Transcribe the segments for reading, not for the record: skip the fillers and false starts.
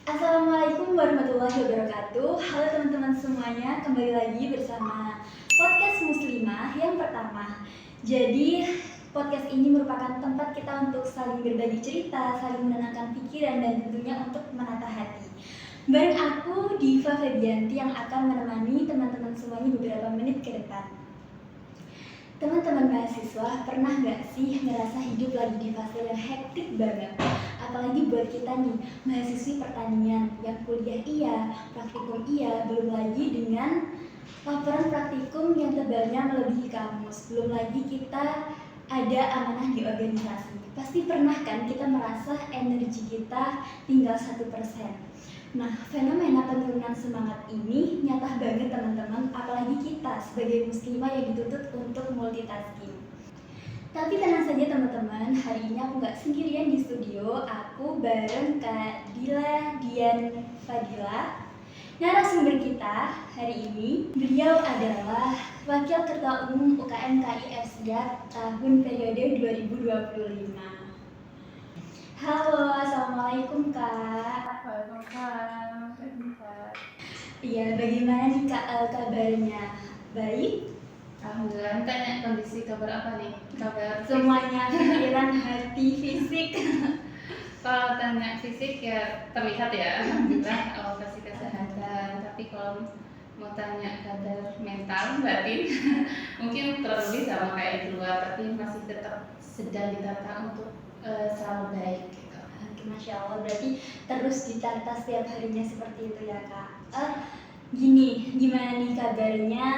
Assalamualaikum warahmatullahi wabarakatuh. Halo teman-teman semuanya, kembali lagi bersama podcast Muslimah yang pertama. Jadi podcast ini merupakan tempat kita untuk saling berbagi cerita, saling menenangkan pikiran dan tentunya untuk menata hati. Bareng aku Diva Febianti yang akan menemani teman-teman semuanya beberapa menit ke depan. Teman-teman mahasiswa, pernah nggak sih ngerasa hidup lagi di fase yang hektik banget? Apalagi buat kita nih, mahasiswi pertanian, yang kuliah iya, praktikum iya, belum lagi dengan laporan praktikum yang tebalnya melebihi kamus. Belum lagi kita ada amanah di organisasi. Pasti pernah kan kita merasa energi kita tinggal 1%. Nah, fenomena penurunan semangat ini nyata banget teman-teman, apalagi kita sebagai muslimah yang dituntut untuk multitasking. Tapi tenang saja teman-teman, hari ini aku nggak sendirian di studio, aku bareng Kak Dila Dian Fadila. Narasumber kita hari ini, beliau adalah Wakil Ketua Umum UKM KI FSIAP tahun periode 2025. Halo, Assalamualaikum Kak. Waalaikumsalam. Iya, bagaimana nih Kak kabarnya? Baik? Alhamdulillah. Tanya kondisi kabar apa nih? Kabar Semuanya pikiran, hati, fisik. Kalau tanya fisik ya terlihat ya, alhamdulillah kasih kesehatan. Tapi kalau mau tanya kabar mental, batin, mungkin terlebih sama kayak di luar, tapi masih tetap sedang ditata untuk selalu baik gitu. Masya Allah, berarti terus ditata setiap harinya seperti itu ya Kak. Gimana nih kabarnya?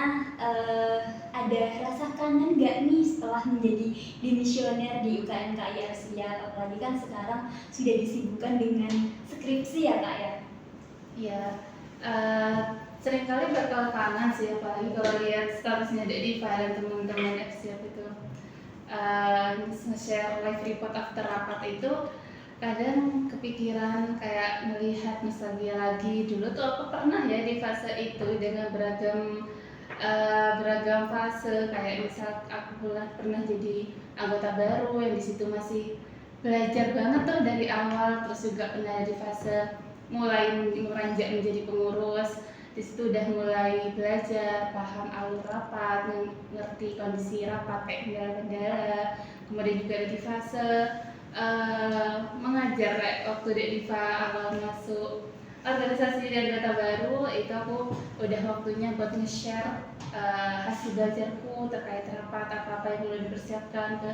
Ada rasa kangen gak nih setelah menjadi dimisioner di UKM KI FSIAP? Apalagi kan sekarang sudah disibukkan dengan skripsi ya Kak ya? Iya, seringkali bakal kangen sih, apalagi kalau lihat statusnya Diva dan teman-teman FSIAP itu nge-share live report after rapat itu. Kadang kepikiran kayak melihat nostalgia lagi. Dulu tuh aku pernah ya di fase itu dengan beragam fase, kayak misal aku pernah jadi anggota baru yang di situ masih belajar banget tuh dari awal, terus juga pernah di fase mulai meranjak menjadi pengurus. Di situ udah mulai belajar paham alur rapat, ngerti kondisi rapat kayak kendala-kendala. Kemudian juga di fase mengajar kayak waktu Diva awal masuk organisasi dan anggota baru, itu aku udah waktunya buat nge-share hasil belajarku terkait rapat apa-apa yang perlu dipersiapkan ke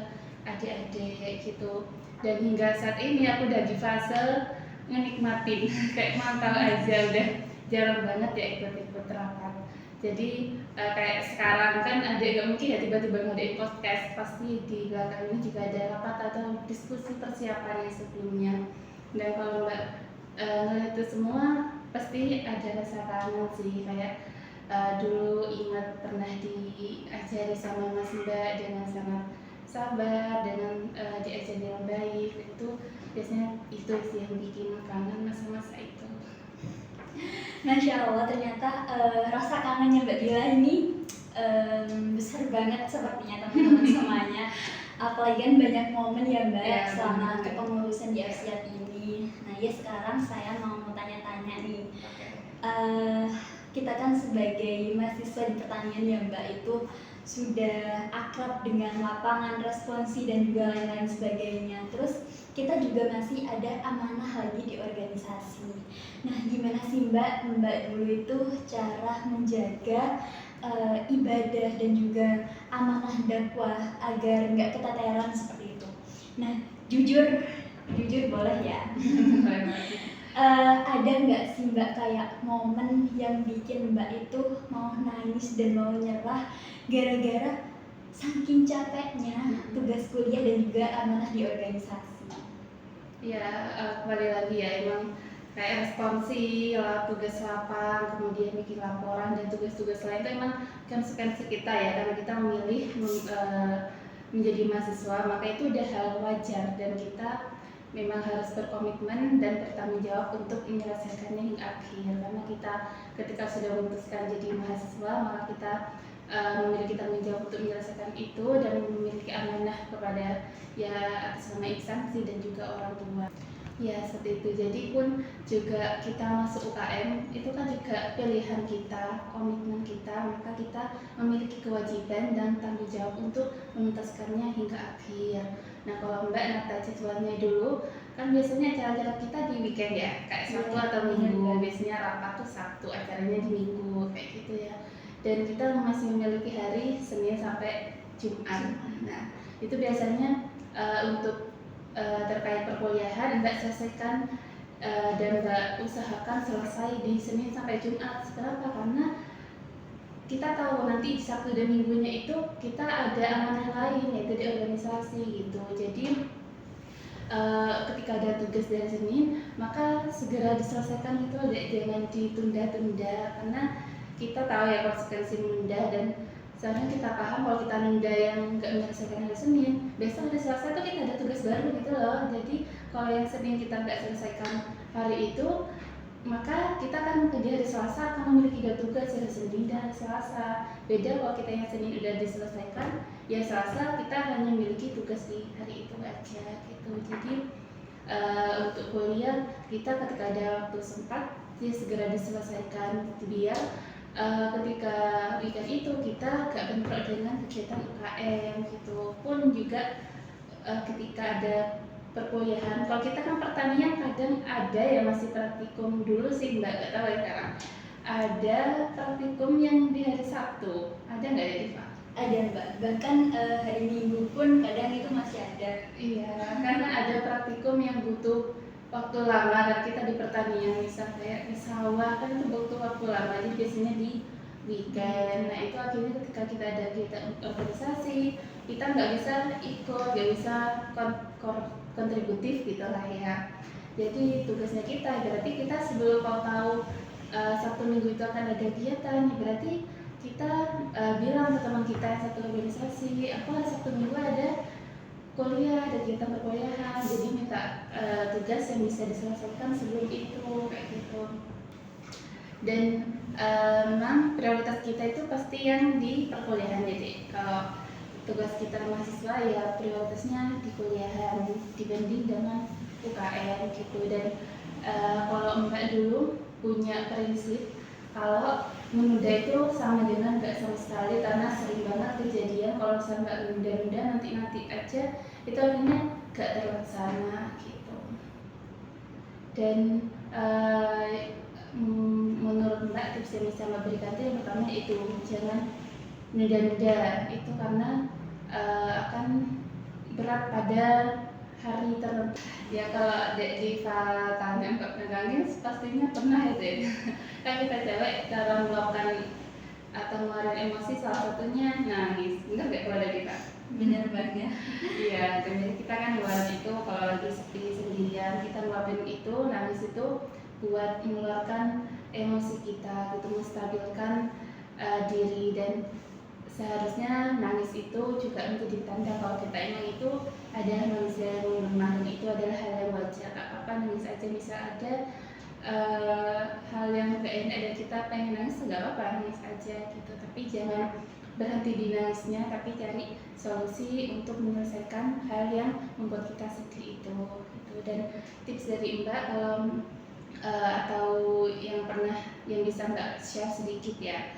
adik-adik gitu. Dan hingga saat ini aku udah di fase ngenikmatin kayak mantau aja, udah jarang banget ya ikut-ikut rapat. Jadi kayak sekarang kan ada gak mungkin ya tiba-tiba ngadain podcast, pasti di belakang ini juga ada rapat atau diskusi persiapan yang sebelumnya. Dan kalau Mbak ngeliat itu semua pasti ada rasa kangen sih, kayak dulu ingat pernah diajari sama Mas Mbak dengan sangat sabar, dengan diajari dengan baik. Itu biasanya itu sih yang bikin kangen masa-masa itu. Masya Allah, ternyata rasa kangennya Mbak Dila ini besar banget sepertinya teman-teman semuanya. Apalagi kan banyak momen ya Mbak Ya, selama kepengurusan di FSIAP ini. Nah ya sekarang saya mau tanya-tanya nih. Kita kan sebagai mahasiswa di pertanian ya Mbak itu sudah akrab dengan lapangan, responsi dan juga lain-lain sebagainya. Terus kita juga masih ada amanah lagi di organisasi. Nah, gimana sih Mbak dulu itu cara menjaga ibadah dan juga amanah dakwah agar nggak keteteran seperti itu? Nah, jujur boleh ya. Ada nggak sih Mbak kayak momen yang bikin Mbak itu mau nangis dan mau nyerah gara-gara saking capeknya tugas kuliah dan juga amanah di organisasi? Ya, kembali lagi ya, emang kayak responsi, tugas lapang, kemudian bikin laporan dan tugas-tugas lain itu emang konsekuensi kita ya, karena kita memilih menjadi mahasiswa, maka itu udah hal wajar dan kita memang harus berkomitmen dan bertanggung jawab untuk menyelesaikannya hingga akhir. Karena kita ketika sudah memutuskan jadi mahasiswa, maka kita memiliki tanggung jawab untuk menyelesaikan itu dan memiliki amanah kepada ya atas nama instansi dan juga orang tua. Ya seperti itu. Jadi pun juga kita masuk UKM itu kan juga pilihan kita, komitmen kita, maka kita memiliki kewajiban dan tanggung jawab untuk menuntaskannya hingga akhir. Nah kalau Mbak nata jadwalnya dulu, kan biasanya acara-acara kita di weekend ya, kayak Sabtu atau Minggu. Biasanya rapat tuh Sabtu, acaranya di Minggu kayak gitu ya. Dan kita masih memiliki hari Senin sampai Jumat. Nah itu biasanya untuk terkait perkuliahan Mbak selesaikan dan Mbak usahakan selesai di Senin sampai Jumat. Kenapa? Karena kita tahu nanti di Sabtu dan Minggunya itu kita ada amanah lain yaitu di organisasi gitu. Jadi ketika ada tugas dari Senin maka segera diselesaikan itu, jangan ditunda-tunda, karena kita tahu ya konsekuensi menunda, dan seharusnya kita paham kalau kita nunda yang nggak menyelesaikan hari Senin, besok hari Selasa tuh kita ada tugas baru gitu loh. Jadi kalau yang Senin kita nggak selesaikan hari itu, maka kita kan di hari Selasa akan memiliki 2 tugas, hari Senin dan hari Selasa. Beda kalau kita yang Senin udah diselesaikan, ya Selasa kita hanya memiliki tugas di hari itu aja gitu. Jadi untuk kuliah kita ketika ada waktu sempat ya segera diselesaikan biar ketika weekend itu kita gak bentrok dengan kegiatan UKM gitu. Pun juga ketika ada perkuliahan, kalau kita kan pertanian kadang ada ya masih praktikum dulu sih gak tahu ya sekarang. Ada praktikum yang di hari Sabtu, ada nggak ya Diva? Ada Mbak, bahkan hari Minggu pun kadang itu masih ada. Iya, karena ada praktikum yang butuh waktu lama, dan kita di pertanian misal kayak di sawah kan itu butuh waktu lama, jadi biasanya di weekend. Nah itu akhirnya ketika kita ada kegiatan organisasi kita nggak bisa ikut, nggak bisa kontributif gitu lah ya. Jadi tugasnya kita berarti kita sebelum tahu Sabtu Minggu itu akan ada kegiatan, berarti kita bilang ke teman kita yang satu organisasi, aku Sabtu Minggu ada kuliah, ada kegiatan perkuliahan, jadi minta tugas yang bisa diselesaikan sebelum itu kayak gitu. Dan memang prioritas kita itu pasti yang di perkuliahan. Jadi kalau tugas kita mahasiswa ya prioritasnya di kuliahan dibanding dengan UKM gitu. Dan kalau Mbak dulu punya prinsip kalau menunda itu sama dengan nggak sama sekali, karena sering banget kejadian kalau sampai nunda-nunda nanti aja itu akhirnya nggak terlaksana gitu. Dan menurut Mbak tips yang bisa Mbak berikan itu yang pertama itu jangan nunda-nunda itu, karena akan berat pada hari tertentu. Ya kalau Diva tanya Mbak pernah nangis, pastinya pernah itu ya. Kan kita cewek cara meluapkan atau ngeluarin emosi salah satunya nangis. Bener gak kalau ada Diva? Bener banget ya. Iya, dan kita kan ngeluarin itu kalau lagi sepi sendirian, kita ngeluarin itu, nangis itu buat mengeluarkan emosi kita, gitu, menstabilkan diri. Dan seharusnya nangis itu juga menjadi tanda kalau kita emang itu adalah manusia yang lemah, dan itu adalah hal yang wajar. Gak apa-apa nangis aja, bisa ada hal yang gak enak dan kita pengen nangis, gak apa-apa nangis aja gitu. Tapi jangan berhenti di nangisnya, tapi cari solusi untuk menyelesaikan hal yang membuat kita sedih itu gitu. Dan tips dari Mbak kalau atau yang pernah yang bisa Mbak share sedikit ya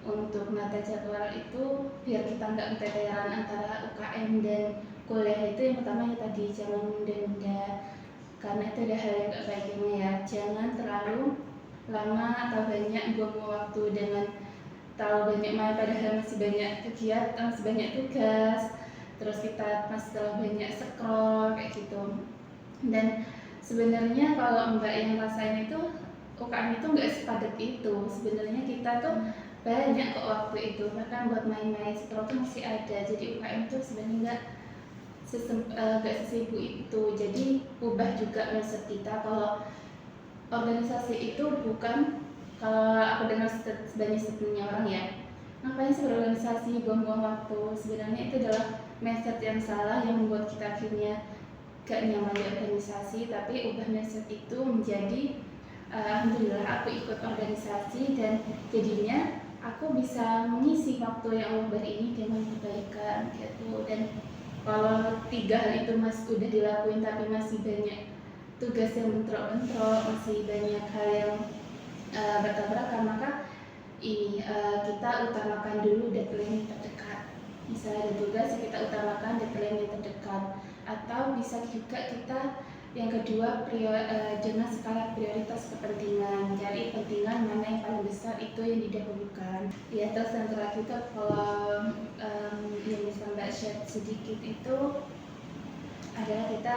untuk menata jadwal itu biar kita nggak keteteran antara UKM dan kuliah itu, yang pertama ya tadi jangan menunda-nunda, karena itu ada hal yang gak baiknya ya. Jangan terlalu lama atau banyak buang waktu dengan terlalu banyak main padahal masih banyak kegiatan, masih banyak tugas, terus kita masih terlalu banyak scroll kayak gitu. Dan sebenarnya kalau Mbak yang rasain itu UKM itu nggak sepadat itu, sebenarnya kita tuh banyak kok waktu itu, bahkan buat main-main scroll tuh masih ada. Jadi UKM itu sebenarnya nggak sesibuk itu. Jadi ubah juga mindset kita kalau organisasi itu bukan, kalau aku dengar sebanyak setengahnya orang ya, ngapain sih berorganisasi, buang-buang waktu. Sebenarnya itu adalah mindset yang salah yang membuat kita akhirnya gak nyaman di organisasi. Tapi ubah mindset itu menjadi alhamdulillah aku ikut organisasi dan jadinya aku bisa mengisi waktu yang Allah beri ini dengan kebaikan gitu. Dan kalau 3 hal itu udah dilakuin tapi masih banyak tugas yang bentrok-bentrok, masih banyak hal yang bertabrakan, maka kita utamakan dulu deadline yang terdekat. Misalnya ada tugas yang kita utamakan deadline yang terdekat, atau bisa juga kita yang kedua dengan skala prioritas kepentingan. Cari kepentingan mana yang paling besar, itu yang didahulukan. Ya, terus yang terakhir itu kalau yang bisa Mbak share sedikit itu adalah kita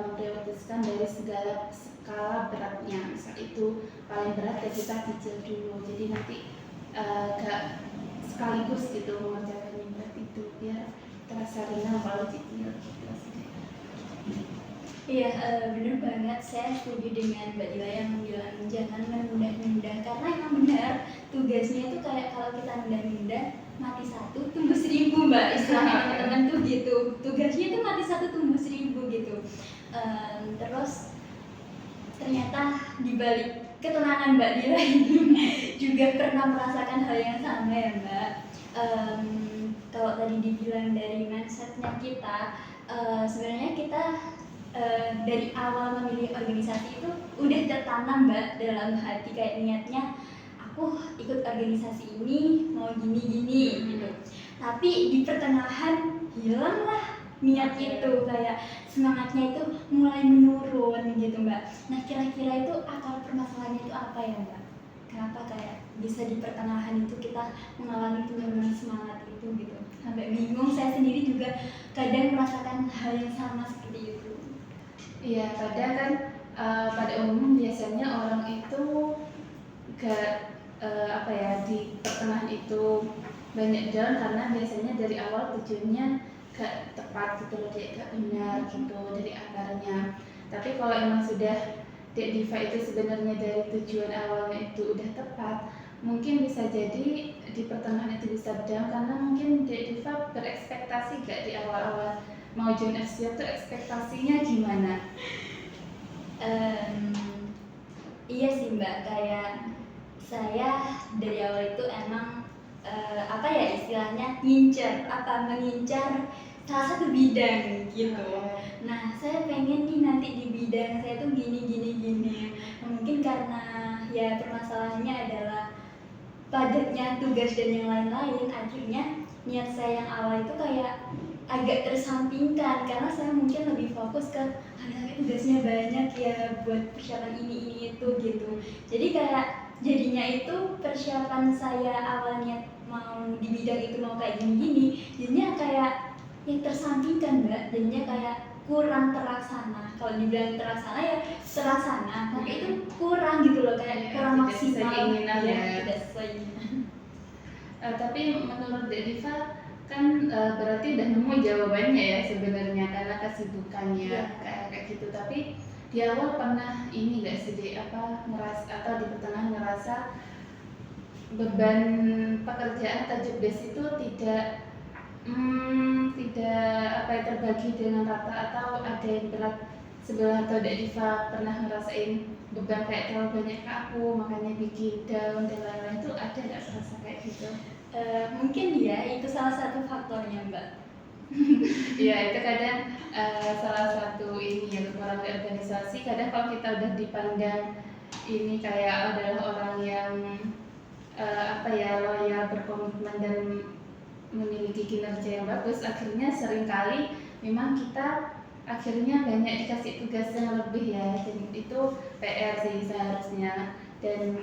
memprioritaskan dari segala skala beratnya. Misal itu paling berat ya kita cicil dulu, jadi nanti gak sekaligus gitu mengerjakan yang berat itu, biar terasa ringan kalau cicil gitu. Iya, bener banget. Saya setuju dengan Mbak Dila yang bilang jangan menunda-nunda, karena emang benar tugasnya itu kayak kalau kita nunda-nunda mati satu tumbuh 1000, Mbak, istilahnya teman-teman tuh gitu. Tugasnya itu mati satu tumbuh 1000 gitu. Terus ternyata dibalik ketenangan Mbak Dila ini juga pernah merasakan hal yang sama ya, Mbak. Kalau tadi dibilang dari mindsetnya kita, sebenarnya kita dari awal memilih organisasi itu udah tertanam, Mbak, dalam hati, kayak niatnya aku ikut organisasi ini mau gini-gini gitu. Tapi di pertengahan hilanglah niat itu, kayak semangatnya itu mulai menurun gitu, Mbak. Nah, kira-kira itu akar permasalahannya itu apa ya, Mbak? Kenapa kayak bisa di pertengahan itu kita mengalami penurunan semangat itu gitu? Sampai bingung, saya sendiri juga kadang merasakan hal yang sama seperti itu. Iya, kadang kan pada umum biasanya orang itu gak di pertengahan itu banyak down karena biasanya dari awal tujuannya gak tepat gitu loh, gak benar gitu dari akarnya. Tapi kalau emang sudah Dek Diva itu sebenarnya dari tujuan awalnya itu udah tepat, mungkin bisa jadi di pertengahan itu bisa down karena mungkin Dek Diva berekspektasi gak di awal-awal mau join FCA tuh ekspektasinya gimana? Iya sih, Mbak, kayak saya dari awal itu emang istilahnya mengincar salah satu bidang gitu. Nah, saya pengen nih nanti di bidang saya tuh gini. Mungkin karena ya permasalahannya adalah padatnya tugas dan yang lain-lain, akhirnya niat saya yang awal itu kayak agak tersampingkan karena saya mungkin lebih fokus ke tugasnya banyak ya buat persiapan ini itu gitu. Jadi kayak jadinya itu persiapan saya awalnya mau di bidang itu mau kayak gini, jadinya kayak yang tersampingkan, Mbak. Jadinya kayak kurang terlaksana. Kalau dibilang terlaksana ya terlaksana, tapi itu kurang gitu loh, kayak kurang maksimal ya. Tidak sesuai keinginan. Tapi menurut Dek Diva kan berarti udah nemu jawabannya ya sebenarnya karena kesibukannya kayak gitu. Tapi di awal pernah ini nggak sih ngerasa atau di pertengahan ngerasa beban pekerjaan atau job desk itu tidak terbagi dengan rata atau ada yang berat sebelah, atau Dek Diva pernah ngerasain beban kayak terlalu banyak ke aku makanya bikin down dan lain-lain, itu ada nggak serasa kayak gitu? Mungkin ya itu salah satu faktornya, Mbak. Iya, itu kadang salah satu ini ya orang di organisasi. Kadang kalau kita udah dipandang ini kayak adalah orang yang loyal, berkomitmen dan memiliki kinerja yang bagus, akhirnya seringkali memang kita akhirnya banyak dikasih tugas yang lebih ya, dan itu PR sih seharusnya. Dan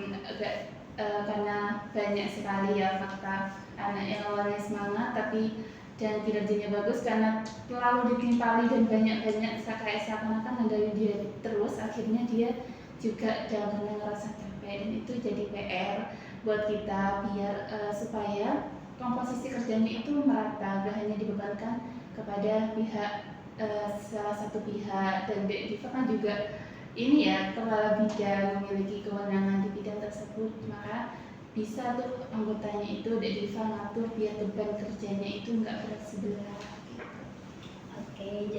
karena banyak sekali ya fakta anak yang awalnya semangat tapi dan kinerjanya bagus karena terlalu ditimpali dan banyak kayak seakan-akan dari dia terus, akhirnya dia juga jangan ngerasa capek, dan itu jadi PR buat kita biar supaya komposisi kerjanya itu merata, gak hanya dibebankan kepada salah satu pihak. Dan Dek Diva kan juga ini ya kepala bidang, memiliki kewenangan di bidang tersebut, maka bisa tuh anggotanya itu Dek Diva ngatur biar beban kerjanya itu nggak berat sebelah. Oke,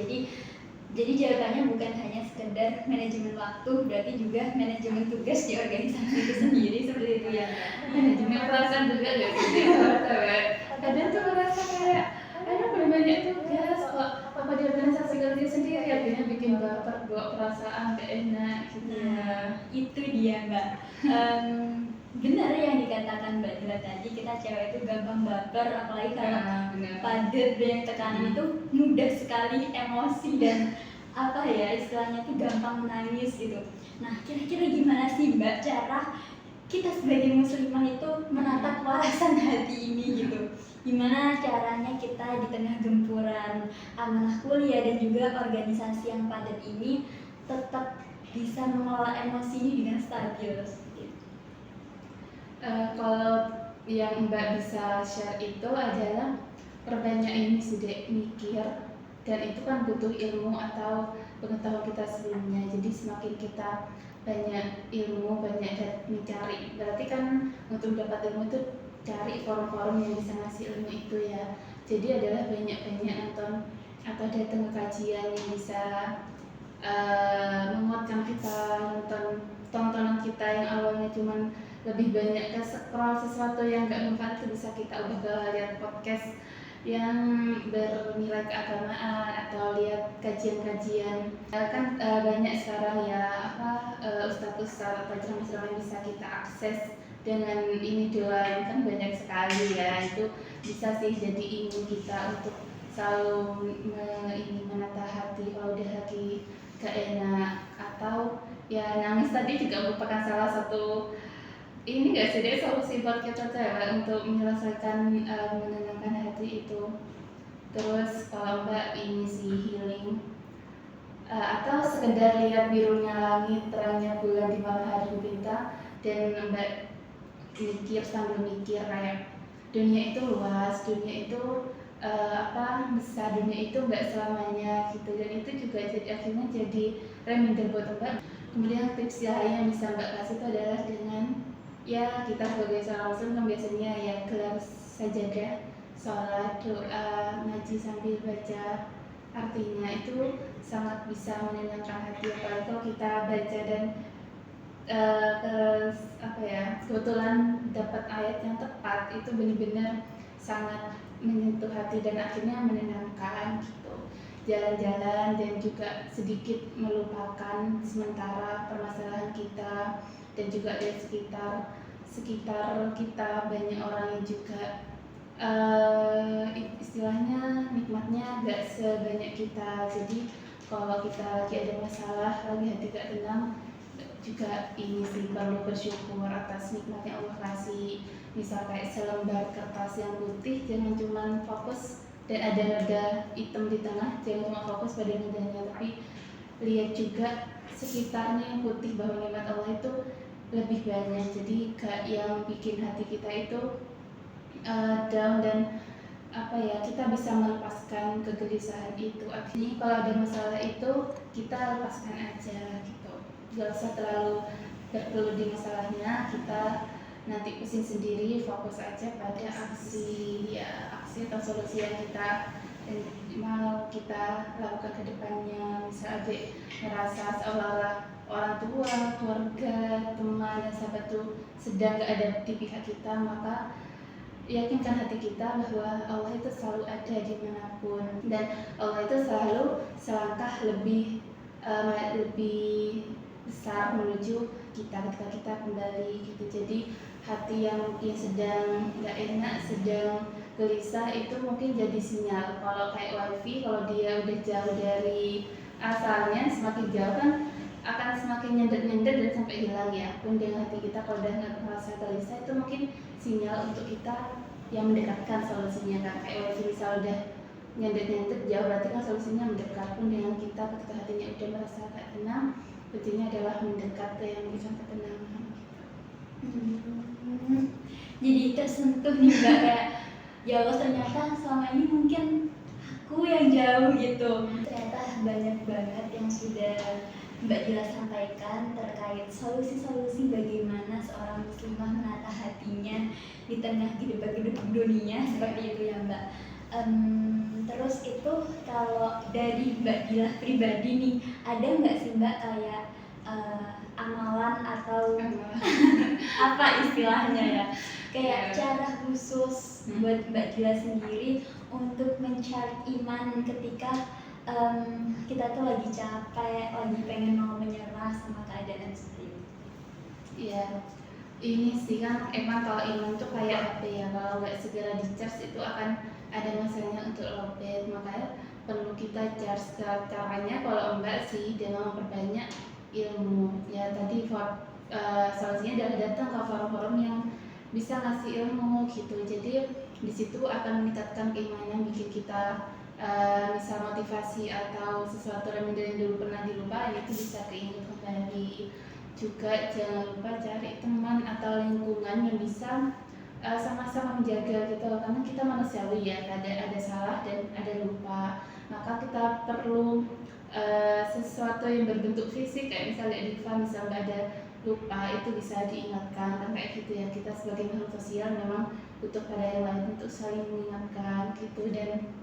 jadi jawabannya bukan hanya sekedar manajemen waktu, berarti juga manajemen tugas di organisasi itu sendiri, seperti itu ya. Manajemen perasaan juga nggak sih? Kadang tuh merasa kayak banyak tugas kok, apa di organisasi kerja sendiri akhirnya bikin baper, bawa perasaan gak enak gitu ya. Itu dia Mbak. Benar yang dikatakan Mbak Dila tadi, kita cewek itu gampang baper, apalagi kalau Benar. padat banyak tekanan itu mudah sekali emosi dan apa ya istilahnya itu gampang menangis gitu. Nah kira-kira gimana sih Mbak cara kita sebagai muslimah itu menata kewarasan hati ini gitu? Gimana caranya kita di tengah gempuran amanah kuliah dan juga organisasi yang padat ini tetap bisa mengelola emosi ini dengan stabil seperti itu? Kalau yang Mbak bisa share itu adalah perbanyak ini sih Dek, mikir, dan itu kan butuh ilmu atau pengetahuan kita sebelumnya. Jadi semakin kita banyak ilmu, banyak mencari, berarti kan untuk dapat ilmu itu cari forum-forum yang bisa ngasih ilmu itu ya. Jadi adalah banyak-banyak nonton atau datang ke kajian yang bisa menguatkan kita, nonton tontonan kita yang awalnya cuman lebih banyak ke scroll sesuatu yang gak manfaat, itu bisa kita ubah ke lihat podcast yang bernilai keagamaan atau lihat kajian-kajian. Kan banyak sekarang ya ustadz-ustadz atau ceramah-ceramah yang bisa kita akses dengan ini doang, kan banyak sekali ya. Itu bisa sih jadi ilmu kita untuk selalu menata hati kalau udah lagi gak enak, atau ya nangis tadi juga merupakan salah satu ini gak sih deh solusi buat kita cewek untuk menyelesaikan menenangkan hati itu. Terus kalau Mbak ini sih healing atau sekedar lihat birunya langit, terangnya bulan di malam hari bintang, dan Mbak mikir sambil mikir kayak dunia itu luas, dunia itu besar, dunia itu nggak selamanya gitu, dan itu juga jadi akhirnya jadi reminder buat Mbak. Kemudian tips lain yang bisa Mbak kasih itu adalah dengan ya kita sebagai seorang muslim kan biasanya ya gelar sajadah, sholat, doa, ngaji sambil baca, artinya itu sangat bisa menenangkan hati, apalagi kalau kita baca dan kebetulan dapat ayat yang tepat, itu benar-benar sangat menyentuh hati dan akhirnya menenangkan gitu. Jalan-jalan dan juga sedikit melupakan sementara permasalahan kita, dan juga dari sekitar kita banyak orang yang juga istilahnya nikmatnya gak sebanyak kita. Jadi kalau kita lagi ada masalah, lagi hati gak tenang, juga ini sih perlu bersyukur atas nikmat yang Allah kasih. Misal kayak selembar kertas yang putih, jangan cuma fokus dan ada noda hitam di tengah, jangan cuma fokus pada nodanya, tapi lihat juga sekitarnya yang putih, bahwa nikmat Allah itu lebih banyak. Jadi yang bikin hati kita itu down dan kita bisa melepaskan kegelisahan itu. Artinya kalau ada masalah itu kita lepaskan aja gitu, gak usah terlalu bergelut di masalahnya, kita nanti pusing sendiri, fokus aja pada aksi atau solusi yang kita mau kita lakukan ke depannya. Misal adik merasa seolah-olah orang tua, keluarga, teman, dan sahabat itu sedang gak ada di pihak kita, maka yakinkan hati kita bahwa Allah itu selalu ada dimanapun, dan Allah itu selalu selangkah lebih besar menuju kita ketika kita kembali gitu. Jadi hati yang mungkin sedang gak enak, sedang gelisah, itu mungkin jadi sinyal. Kalau kayak wifi, kalau dia udah jauh dari asalnya, semakin jauh kan akan semakin nyendet-nyendet dan sampai hilang ya. Pun dengan hati kita kalau udah nggak merasa gelisah, itu mungkin sinyal untuk kita yang mendekatkan solusinya kan. Kayak wifi misal udah nyendet-nyendet jauh, berarti kan solusinya mendekat. Pun dengan kita ketika hatinya udah merasa gak tenang, berarti adalah mendekat ke yang bisa ketenangan. Jadi tersentuh nih Mbak, kayak ya Allah ternyata selama ini mungkin aku yang jauh gitu. Ternyata banyak banget yang sudah Mbak Dila sampaikan terkait solusi-solusi bagaimana seorang muslimah menata hatinya di tengah gedebak-gedebuk dunia seperti itu ya Mbak. Terus itu kalau dari Mbak Dila pribadi nih, ada nggak sih Mbak kayak amalan atau apa istilahnya ya, kayak cara khusus buat Mbak Dila sendiri untuk mencari iman ketika kita tuh lagi capek, lagi pengen mau menyerah sama keadaan seperti itu. Iya, ini sih kan emang kalau iman tuh kayak HP ya, kalau nggak segera di charge itu akan ada masanya untuk lowbat, makanya perlu kita charge. Caranya kalau enggak sih dengan memperbanyak ilmu ya tadi solusinya adalah datang ke forum-forum yang bisa ngasih ilmu gitu, jadi di situ akan meningkatkan keimanan, bikin kita misal motivasi atau sesuatu yang dulu pernah dilupain itu bisa keinget kembali. Juga jangan lupa cari teman atau lingkungan yang bisa sama-sama menjaga gitu, karena kita manusiawi ya, ada salah dan ada lupa, maka kita perlu sesuatu yang berbentuk fisik kayak misalnya Diva misal nggak ada lupa itu bisa diingatkan kan kayak gitu ya, kita sebagai makhluk sosial memang butuh pada yang lain untuk saling mengingatkan gitu. Dan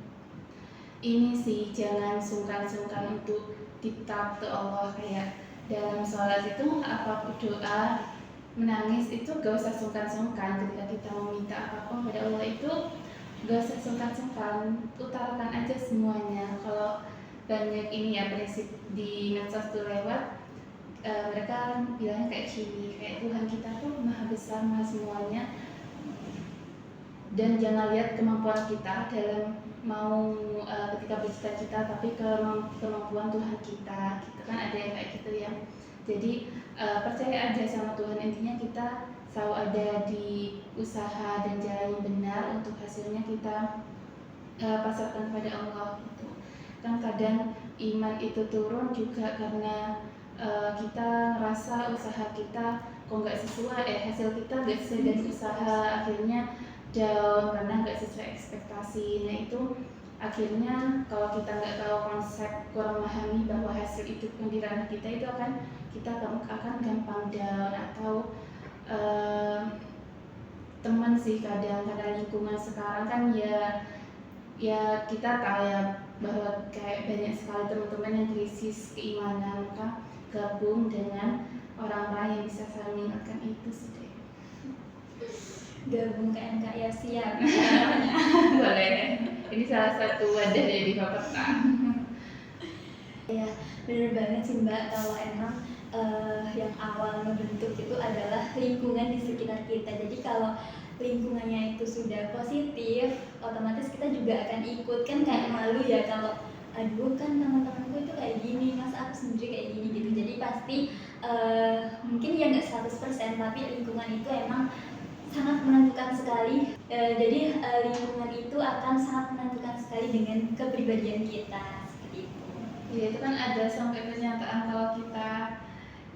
ini sih jangan sungkan-sungkan untuk kita ke Allah, kayak dalam sholat itu apapun doa menangis itu gak usah sungkan-sungkan, ketika kita meminta apapun pada Allah itu gak usah sungkan-sungkan, utarakan aja semuanya. Kalau banyak ini ya prinsip di medsos tuh lewat mereka bilangnya kayak gini, kayak Tuhan kita tuh maha besar, maha semuanya, dan jangan lihat kemampuan kita dalam mau ketika bercita-cita, tapi kemampuan Tuhan kita gitu kan, ada yang kayak gitu ya. Jadi percaya aja sama Tuhan, intinya kita selalu ada di usaha dan jalan yang benar, untuk hasilnya kita pasrahkan kepada Allah gitu. Kan kadang iman itu turun juga karena kita ngerasa usaha kita kok nggak sesuai, hasil kita nggak sesuai dari usaha, akhirnya down karena nggak sesuai ekspektasi. Nah itu akhirnya kalau kita nggak tahu konsep, kurang memahami bahwa hasil itu pun di ranah kita, itu kita akan gampang down. Atau teman sih, kadang lingkungan sekarang kan ya kita tahu ya bahwa kayak banyak sekali teman-teman yang krisis keimanan, maka gabung dengan orang-orang yang bisa saling mengingatkan itu sih deh. Gabung ke NKRC ya. Boleh, ini salah satu wadahnya di Bapeta. Ya bener banget sih Mbak, kalau emang yang awal membentuk itu adalah lingkungan di sekitar kita. Jadi kalau lingkungannya itu sudah positif, otomatis kita juga akan ikut. Kan kayak malu ya kalau aduh kan teman-temanku itu kayak gini, masa aku sendiri kayak gini gitu. Jadi pasti mungkin ya nggak 100%, tapi lingkungan itu emang sangat menentukan sekali. Jadi lingkungan itu akan sangat menentukan sekali dengan kepribadian kita, seperti itu. Ya itu kan ada sampai pernyataan kalau kita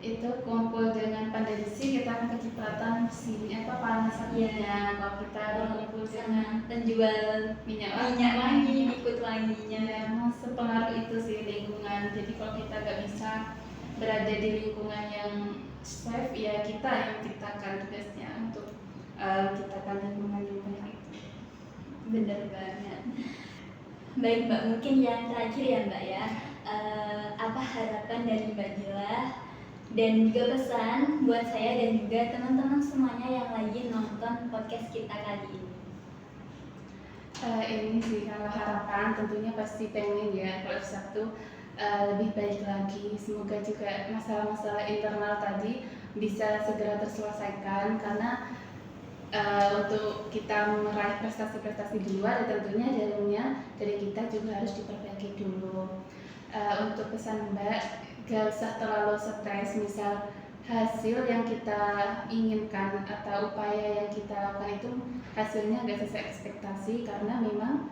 itu kumpul dengan pandai besi, kita akan kecepatan panas apinya. Kalau kita berkumpul dengan penjual minyak wangi, ikut wanginya. Ya, emang sepengaruh itu sih lingkungan. Jadi kalau kita nggak bisa berada di lingkungan yang safe, ya kita yang ciptakan tugasnya untuk menciptakan lingkungan yang benar itu. Bener banget. Baik Mbak, mungkin yang terakhir ya Mbak ya, apa harapan dari Mbak Dila dan juga pesan buat saya dan juga teman-teman semuanya yang lagi nonton podcast kita kali ini? Ini sih kalau harapan tentunya pasti pengen ya kalau Sabtu lebih baik lagi. Semoga juga masalah-masalah internal tadi bisa segera terselesaikan, karena untuk kita meraih prestasi-prestasi di luar, tentunya dalamnya dari kita juga harus diperbaiki dulu. Untuk pesan Mbak, gak usah terlalu stres misal hasil yang kita inginkan atau upaya yang kita lakukan itu hasilnya gak sesuai ekspektasi, karena memang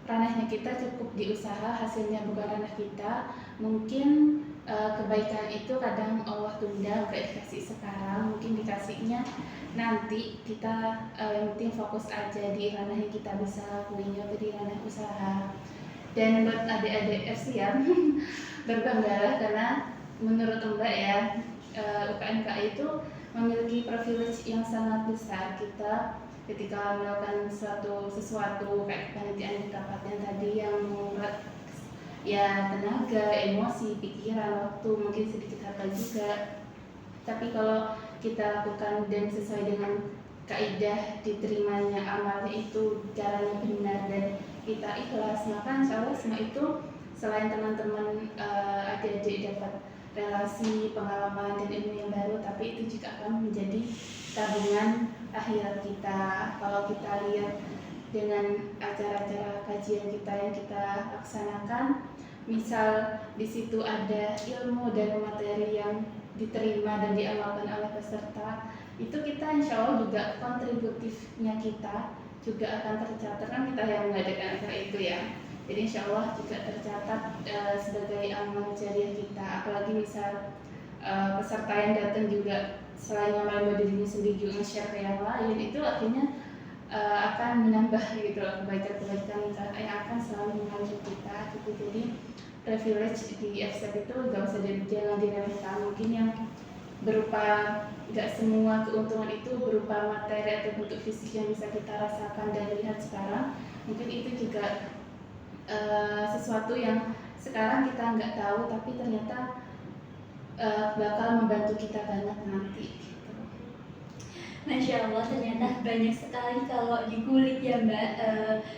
ranahnya kita cukup di usaha, hasilnya bukan ranah kita. Mungkin kebaikan itu kadang Allah tunda, gak dikasih sekarang, mungkin dikasihnya nanti. Kita yang penting fokus aja di ranah yang kita bisa lakuin, yaitu di ranah usaha. Dan buat adik-adik FCM berbanggalah, karena menurut Mbak ya UKMKI itu memiliki privilege yang sangat besar. Kita ketika melakukan sesuatu kayak kepanitiaan di tempatnya tadi yang membuat ya tenaga, emosi, pikiran, waktu, mungkin sedikit harta juga. Tapi kalau kita lakukan dan sesuai dengan kaidah diterimanya amalnya itu caranya benar dan kita ikhlas, maka insya Allah semua itu selain teman-teman adik-adik dapat relasi, pengalaman dan ilmu yang baru, tapi itu juga akan menjadi tabungan akhirat kita. Kalau kita lihat dengan acara-acara kajian kita yang kita laksanakan, misal di situ ada ilmu dan materi yang diterima dan diamalkan oleh peserta, itu kita insya Allah juga kontributifnya kita juga akan tercatat, kan kita yang mengadakan acara itu ya. Jadi insya Allah juga tercatat sebagai amal jariah kita. Apalagi misal peserta yang datang juga selain ngamalin dirinya sendiri juga nge-share ke yang lain, itu akhirnya akan menambah gitu loh kebaikan-kebaikan yang akan selalu mengalir kita gitu. Jadi privilege di FSET itu gak usah jangan diremehkan. Mungkin yang berupa gak semua keuntungan itu berupa materi atau bentuk fisik yang bisa kita rasakan dan lihat sekarang, mungkin itu juga sesuatu yang sekarang kita nggak tahu tapi ternyata bakal membantu kita banget nanti gitu. Masya Allah, ternyata banyak sekali kalau dikulik ya Mbak,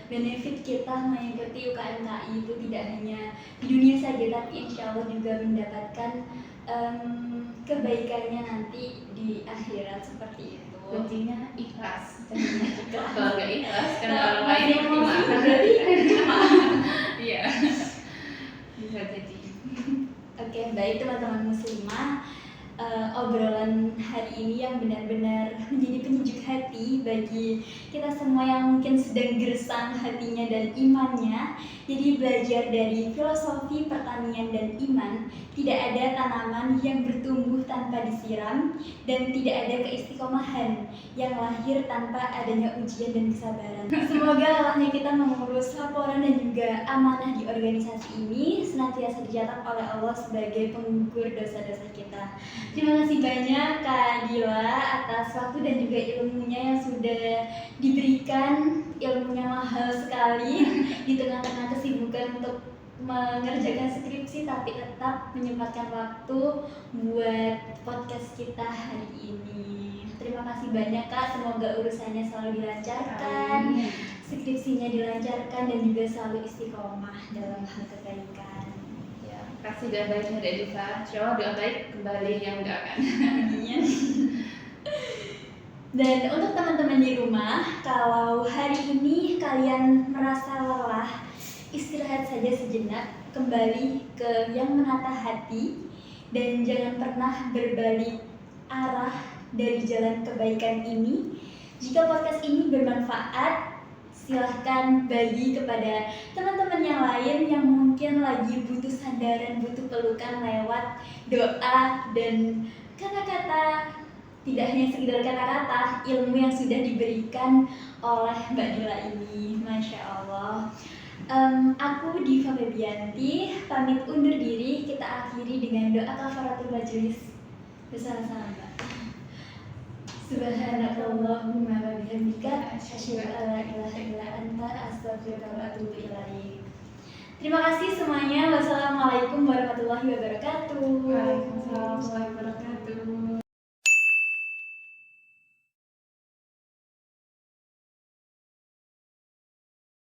benefit kita mengikuti UKMKI itu tidak hanya di dunia saja, tapi insya Allah juga mendapatkan kebaikannya nanti di akhirat seperti itu. Kuncinya ikhlas. Kalau nggak ikhlas kan orang Masih lain emosi, gimana? berarti Iya, bisa jadi. Oke, baik teman-teman muslimah, obrolan hari ini yang benar-benar menjadi penyejuk hati bagi kita semua yang mungkin sedang gersang hatinya dan imannya. Jadi belajar dari filosofi pertanian dan iman, tidak ada tanaman yang bertumbuh tanpa disiram dan tidak ada keistiqomahan yang lahir tanpa adanya ujian dan kesabaran. Semoga lelahnya kita mengurus laporan dan juga amanah di organisasi ini senantiasa dicatat oleh Allah sebagai pengukur dosa-dosa kita. Terima kasih banyak Kak Dila atas waktu dan juga ilmunya yang sudah diberikan. Ilmunya mahal sekali di tengah-tengah kesibukan untuk mengerjakan skripsi, tapi tetap menyempatkan waktu buat podcast kita hari ini. Terima kasih banyak Kak, semoga urusannya selalu dilancarkan, skripsinya dilancarkan dan juga selalu istiqomah dalam hal kebaikan. Ya, kasih doa baiknya dari Diva. Insya Allah doa baik kembali yang doakan. Amin. Dan untuk teman-teman di rumah, kalau hari ini kalian merasa lelah, istirahat saja sejenak, kembali ke yang menata hati, dan jangan pernah berbalik arah dari jalan kebaikan ini. Jika podcast ini bermanfaat, silahkan bagi kepada teman-teman yang lain yang mungkin lagi butuh sandaran, butuh pelukan lewat doa dan kata-kata. Tidak hanya sekedar kata-kata, ilmu yang sudah diberikan oleh Mbak Dila ini. Masya Allah. Aku Diva Febianti, pamit undur diri. Kita akhiri dengan doa kafaratul majelis bersama-sama Mbak. Subhanakallahumma wa bihamdika asyhadu an la ilaha illa anta astaghfiruka wa atubu ilaik. Terima kasih semuanya. Wassalamualaikum warahmatullahi wabarakatuh. Waalaikumsalam warahmatullahi wabarakatuh.